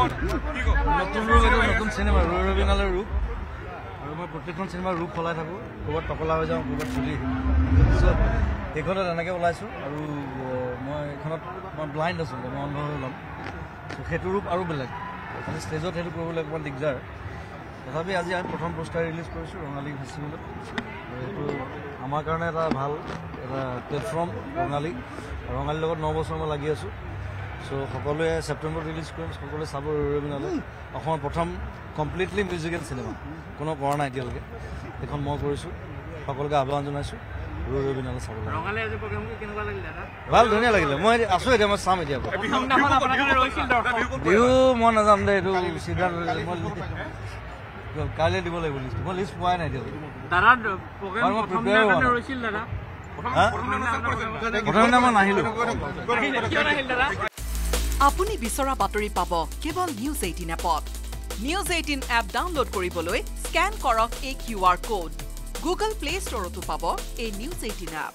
নতুন ৰূপ এইটো নতুন চিনেমা ৰবিনালৰ ৰূপ আৰু মই প্ৰত্যেকখন চিনেমাৰ ৰূপ সলাই থাকোঁ ক'ৰবাত টকলা হৈ যাওঁ ক'ৰবাত চুলি এইখনত এনেকৈ ওলাইছোঁ আৰু মই এইখনত মই ব্লাইণ্ড আছোঁ মই অন্ধ হৈ ওলাম সেইটো ৰূপ আৰু বেলেগ খালি ষ্টেজত সেইটো কৰিবলৈ অকণমান দিগদাৰ তথাপি আজি আমি প্ৰথম পোষ্টাৰ ৰিলিজ কৰিছোঁ ৰঙালী ফেষ্টিভেলত এইটো আমাৰ কাৰণে এটা ভাল এটা প্লেটফৰ্ম ৰঙালীৰ লগত 9 বছৰ মই লাগি আছোঁ চ' সকলোৱে ছেপ্টেম্বৰত ৰিলিজ কৰিম সকলোৱে চাব ৰবিনালৈ অসমৰ প্ৰথম কমপ্লিটলি মিউজিকেল চিনেমা কোনো কৰা নাই এতিয়ালৈকে এইখন মই কৰিছোঁ সকলোকে আহ্বান জনাইছোঁ ৰবিনালৈ চাবলৈ ভাল ধুনীয়া লাগিলে মই আছোঁ এতিয়া মই চাম এতিয়া বিহু মই নাজানো দে এইটো চিধা কাইলৈ দিব লাগিব লিষ্ট মই লিষ্ট পোৱাই নাই এতিয়ালৈকে প্ৰথমে মই নাহিলোঁ আপুনি বিচৰা বাতৰি পাব কেৱল নিউজ 18 এপত নিউজ 18 এপ ডাউনলোড কৰিবলৈ স্কেন কৰক এই QR কোড গুগল প্লে ষ্টৰতো পাব এই নিউজ 18 এপ